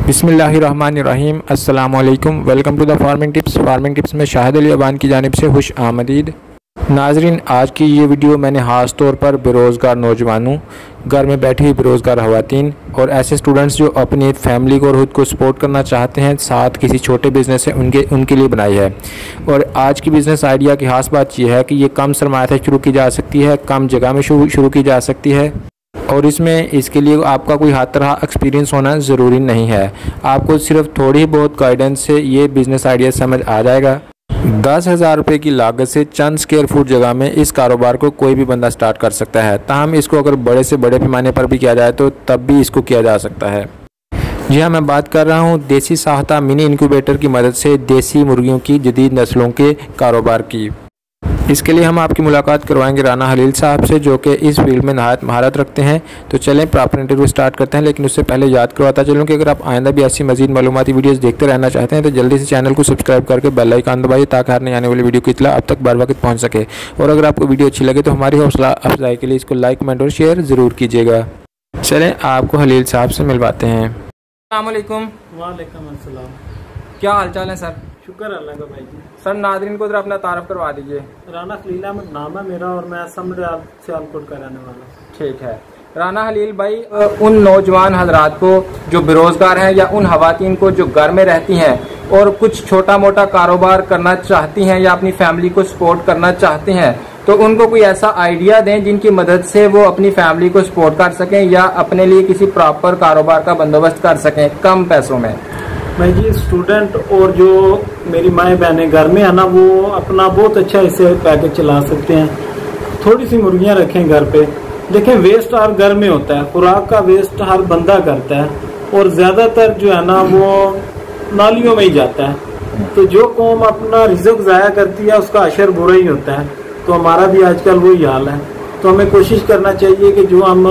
बिस्मिल्लाहिर्रहमानिर्रहीम। अस्सलामु अलैकुम। Welcome to the farming tips. Farming tips में शाहिद अली अबान की जानिब से खुश आमदीद। नाजरीन, आज की ये वीडियो मैंने ख़ास तौर पर बेरोज़गार नौजवानों, घर में बैठी हुई बेरोज़गार ख़वातीन और ऐसे स्टूडेंट्स जो अपनी फैमिली को और ख़ुद को सपोर्ट करना चाहते हैं, साथ किसी छोटे बिज़नेस से उनके लिए बनाई है। और आज की बिज़नेस आइडिया की ख़ास बात यह है कि ये कम सरमाया से शुरू की जा सकती है, कम जगह में शुरू की जा सकती है और इसके लिए आपका कोई हाथ तरह एक्सपीरियंस होना ज़रूरी नहीं है। आपको सिर्फ थोड़ी बहुत गाइडेंस से ये बिज़नेस आइडिया समझ आ जाएगा। 10,000 रुपये की लागत से चंद स्क्वायर फुट जगह में इस कारोबार को कोई भी बंदा स्टार्ट कर सकता है। ताहम इसको अगर बड़े से बड़े पैमाने पर भी किया जाए तो तब भी इसको किया जा सकता है। जी हाँ, मैं बात कर रहा हूँ देसी साहता मिनी इंक्यूबेटर की मदद से देसी मुर्गियों की जदीद नस्लों के कारोबार की। इसके लिए हम आपकी मुलाकात करवाएंगे राना हलील साहब से, जो कि इस फील्ड में नहायत महारत रखते हैं। तो चलें प्रॉपर इंटरव्यू स्टार्ट करते हैं, लेकिन उससे पहले याद करवाता चलूँ कि अगर आप आइंदा भी ऐसी मजीद मालूमाती वीडियोस देखते रहना चाहते हैं तो जल्दी से चैनल को सब्सक्राइब करके बेल आइकन दबाइए ताकि हर नई आने वाली वीडियो की इत्तला आप तक बर वक्त पहुँच सके। और अगर आपको वीडियो अच्छी लगे तो हमारी हौसला अफजाई के लिए इसको लाइक, कमेंट और शेयर ज़रूर कीजिएगा। चलें आपको हलील साहब से मिलवाते हैं। अस्सलाम वालेकुम। वालेकुम अस्सलाम। क्या हाल चाल है सर? शुक्र अल्लाह का भाई जी। सर, नाज़रीन को जरा अपना तारफ़ करवा दीजिए। राना खलील अहमद नाम है मेरा और मैं सियालकोट का रहने वाला हूँ। ठीक है राना हलील भाई, उन नौजवान हजरात को जो बेरोज़गार हैं या उन खवातीन को जो घर में रहती हैं और कुछ छोटा मोटा कारोबार करना चाहती हैं या अपनी फैमिली को सपोर्ट करना चाहते हैं, तो उनको कोई ऐसा आइडिया दें जिनकी मदद से वो अपनी फैमिली को सपोर्ट कर सकें या अपने लिए किसी प्रॉपर कारोबार का बंदोबस्त कर सकें कम पैसों में। भाई जी, स्टूडेंट और जो मेरी माएँ बहनें घर में है ना, वो अपना बहुत अच्छा इससे पैकेज चला सकते हैं। थोड़ी सी मुर्गियां रखें घर पे। देखें, वेस्ट हर घर में होता है, खुराक का वेस्ट हर बंदा करता है और ज्यादातर जो है ना वो नालियों में ही जाता है। तो जो कौम अपना रिज़्क ज़ाया करती है उसका असर बुरा ही होता है। तो हमारा भी आजकल वही हाल है। तो हमें कोशिश करना चाहिए कि जो हम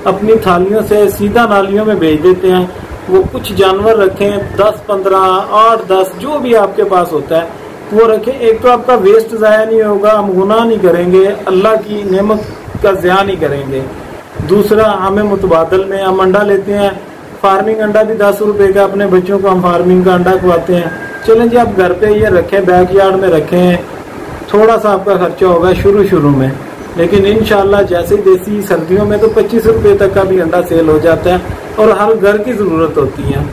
अपनी थालियों से सीधा नालियों में भेज देते हैं, वो कुछ जानवर रखें, 10, 15, 8, 10 जो भी आपके पास होता है वो रखें। एक तो आपका वेस्ट ज़ाया नहीं होगा, हम गुनाह नहीं करेंगे, अल्लाह की नेमत का ज़िया नहीं करेंगे। दूसरा, हमें मुतबादल में हम अंडा लेते हैं, फार्मिंग अंडा भी 10 रुपए का, अपने बच्चों को हम फार्मिंग का अंडा खवाते हैं। चलें जी, आप घर पे ये रखें, बैकयार्ड में रखें। थोड़ा सा आपका खर्चा होगा शुरू में, लेकिन इंशाल्लाह जैसे देसी सर्दियों में तो 25 रुपए तक का भी अंडा सेल हो जाता है और हर घर की ज़रूरत होती है।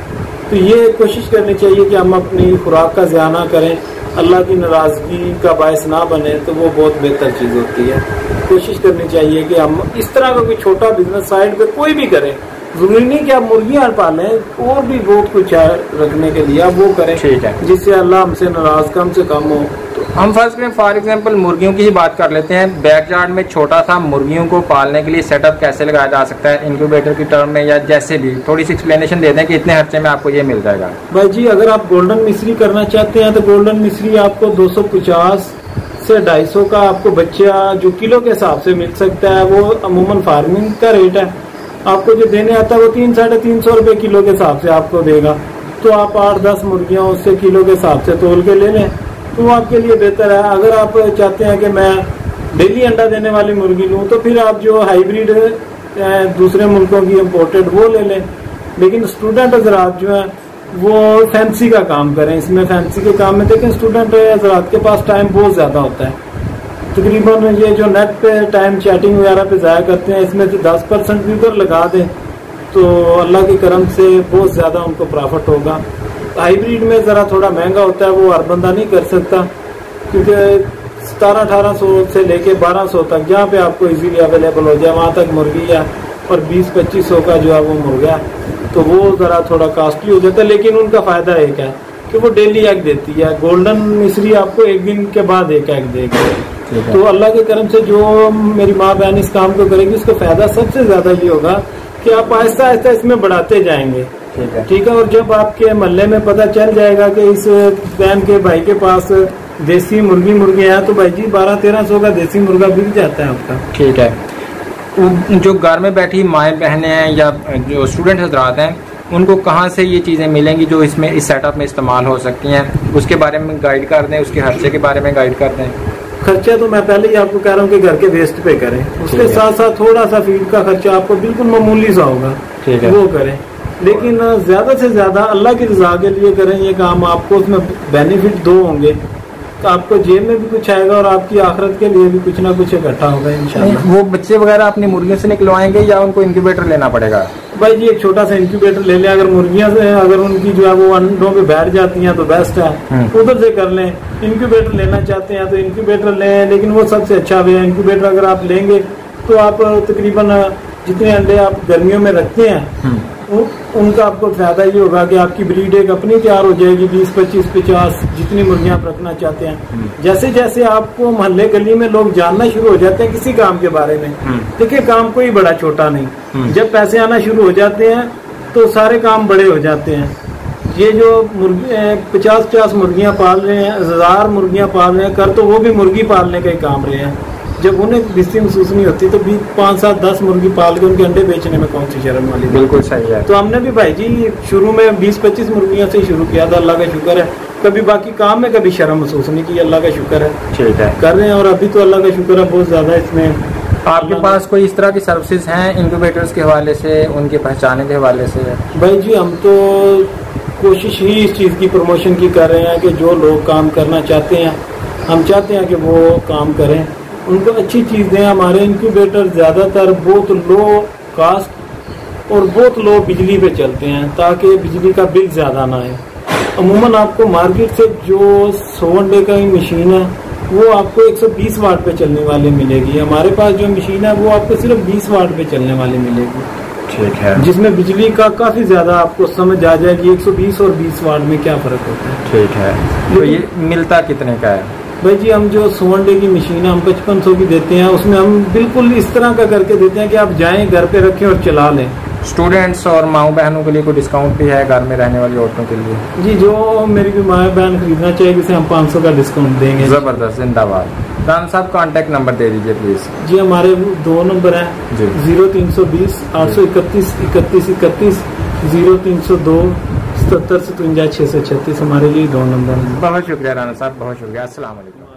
तो ये कोशिश करनी चाहिए कि हम अपनी खुराक का ज़िया ना करें, अल्लाह की नाराज़गी का बायस ना बने, तो वो बहुत बेहतर चीज़ होती है। कोशिश करनी चाहिए कि हम इस तरह का कोई छोटा बिजनेस साइड पे कोई भी करें। जरूरी नहीं कि आप मुर्गियां पालें, और भी बहुत कुछ है रखने के लिए, आप वो करें। ठीक है, जिससे अल्लाह हमसे नाराज कम से कम हो। हम फर्स्ट करें, फॉर एग्जांपल मुर्गियों की ही बात कर लेते हैं। बैकयार्ड में छोटा सा मुर्गियों को पालने के लिए सेटअप कैसे लगाया जा सकता है, इंक्यूबेटर की टर्म में या जैसे भी थोड़ी सी एक्सप्लेनेशन दे दें कि इतने खर्चे में आपको ये मिल जाएगा। भाई जी, अगर आप गोल्डन मिश्री करना चाहते हैं तो गोल्डन मिश्री आपको 250 से 250 का आपको बच्चा जो किलो के हिसाब से मिल सकता है। वो अमूमन फार्मिंग का रेट है। आपको जो देने आता है वो 300-350 रुपए किलो के हिसाब से आपको देगा। तो आप 8-10 मुर्गियां उससे किलो के हिसाब से तोल के ले लें, तो वो आपके लिए बेहतर है। अगर आप चाहते हैं कि मैं डेली अंडा देने वाली मुर्गी लूं, तो फिर आप जो हाइब्रिड दूसरे मुल्कों की इम्पोर्टेड वो ले लें। लेकिन स्टूडेंट हजरात जो है वो फैंसी का काम करें। इसमें फैंसी के काम में देखें, स्टूडेंट हजरात के पास टाइम बहुत ज्यादा होता है। तकरीबन ये जो नेट पे टाइम चैटिंग वगैरह पे ज़ाया करते हैं, इसमें से 10% भी उधर लगा दें तो अल्लाह के करम से बहुत ज़्यादा उनको प्रॉफिट होगा। हाइब्रिड में ज़रा थोड़ा महंगा होता है, वो हर बंदा नहीं कर सकता, क्योंकि 1700-1800 से लेके 1200 तक जहाँ पे आपको इजीली अवेलेबल हो जाए वहाँ तक मुर्गी है, और 20-2500 का जो है वो मुर्गा, तो वो ज़रा थोड़ा कॉस्टली हो जाता है। लेकिन उनका फ़ायदा एक है कि वो डेली एग देती है। गोल्डन मिश्री आपको एक दिन के बाद एक एग देगी। तो अल्लाह के करम से जो मेरी माँ बहन इस काम को करेगी, उसका फायदा सबसे ज्यादा ये होगा कि आप आहिस्ता आहिस्ता इसमें बढ़ाते जाएंगे। ठीक है। और जब आपके मोहल्ले में पता चल जाएगा कि इस बहन के भाई के पास देसी मुर्गियां हैं, तो भाई जी 1200-1300 का देसी मुर्गा बिक जाता है आपका। ठीक है। जो घर में बैठी माएँ बहनें हैं या जो स्टूडेंट हजरात हैं, उनको कहाँ से ये चीज़ें मिलेंगी जो इसमें इस सेटअप में इस्तेमाल हो सकती हैं, उसके बारे में गाइड कर दें, उसके खर्चे के बारे में गाइड कर दें। खर्चा तो मैं पहले ही आपको कह रहा हूँ कि घर के वेस्ट पे करें, उसके साथ साथ थोड़ा सा फीड का खर्चा आपको बिल्कुल मामूली सा होगा, वो करें। लेकिन ज्यादा से ज्यादा अल्लाह की रजा के लिए करें ये काम, आपको उसमें बेनिफिट दो होंगे, तो आपको जेब में भी कुछ आएगा और आपकी आखिरत के लिए भी कुछ ना कुछ इकट्ठा होगा इंशाल्लाह। वो बच्चे वगैरह अपनी मुर्गियों से निकलवाएंगे या उनको इंक्यूबेटर लेना पड़ेगा? भाई जी एक छोटा सा इंक्यूबेटर ले लें, अगर मुर्गियां से अगर उनकी जो है वो अंडों पे बैठ जाती हैं तो बेस्ट है, उधर से कर लें। इंक्यूबेटर लेना चाहते हैं तो इंक्यूबेटर लें, लेकिन वो सबसे अच्छा वे इंक्यूबेटर अगर आप लेंगे तो आप तकरीबन जितने अंडे आप गर्मियों में रखते हैं उनका आपको फायदा ये होगा कि आपकी ब्रीड एक अपनी तैयार हो जाएगी, 20, 25, 50 जितनी मुर्गियां आप रखना चाहते हैं। जैसे जैसे आपको मोहल्ले गली में लोग जानना शुरू हो जाते हैं किसी काम के बारे में, देखिए काम कोई बड़ा छोटा नहीं, जब पैसे आना शुरू हो जाते हैं तो सारे काम बड़े हो जाते हैं। ये जो मुर्गी 50 मुर्गियां पाल रहे हैं, 1000 मुर्गियां पाल रहे हैं, कर तो वो भी मुर्गी पालने का ही काम रहे हैं। जब उन्हें बिस्ती महसूस नहीं होती तो 5, 7, 10 मुर्गी पाल के उनके अंडे बेचने में कौन सी शर्म वाली? बिल्कुल सही है। तो हमने भी भाई जी शुरू में 20, 25 मुर्गियों से शुरू किया था, अल्लाह का शुक्र है कभी बाकी काम में कभी शर्म महसूस नहीं की, अल्लाह का शुक्र है। ठीक है, कर रहे हैं और अभी तो अल्लाह का शुक्र है बहुत ज्यादा इसमें। आपके पास कोई इस तरह की सर्विसेज हैं इंक्यूबेटर्स के हवाले से, उनके पहचाने के हवाले से? भाई जी हम तो कोशिश ही इस चीज की प्रमोशन की कर रहे हैं कि जो लोग काम करना चाहते हैं, हम चाहते हैं कि वो काम करें, उनको अच्छी चीज दें। हमारे इंक्यूबेटर ज्यादातर बहुत लो कास्ट और बहुत लो बिजली पे चलते हैं ताकि बिजली का बिल ज्यादा ना आए। अमूमन आपको मार्केट से जो 100 अंडे का ही मशीन है वो आपको 120 वाट पे चलने वाली मिलेगी, हमारे पास जो मशीन है वो आपको सिर्फ 20 वाट पे चलने वाली मिलेगी। ठीक है, जिसमें बिजली का काफी ज्यादा आपको समझ आ जाएगी 120 और 20 वाट में क्या फर्क होता है। ठीक है, तो ये मिलता कितने का है? भाई जी हम जो 100 अंडे की मशीन है हम 5500 की देते हैं, उसमें हम बिल्कुल इस तरह का करके देते हैं कि आप जाएं घर पे रखें और चला लें। स्टूडेंट्स और माँ बहनों के लिए कोई डिस्काउंट भी है घर में रहने वाली औरतों के लिए? जी जो मेरी भी माँ बहन खरीदना चाहेगी उसे हम 500 का डिस्काउंट देंगे। जबरदस्त, जिंदाबाद। राना साहब कांटेक्ट नंबर दे दीजिए प्लीज। जी हमारे 2 नंबर हैं 0320 831 31 31, 0302 77 57 636 हमारे लिए 2 नंबर हैं। बहुत शुक्रिया राना साहब, बहुत शुक्रिया। अस्सलाम वालेकुम।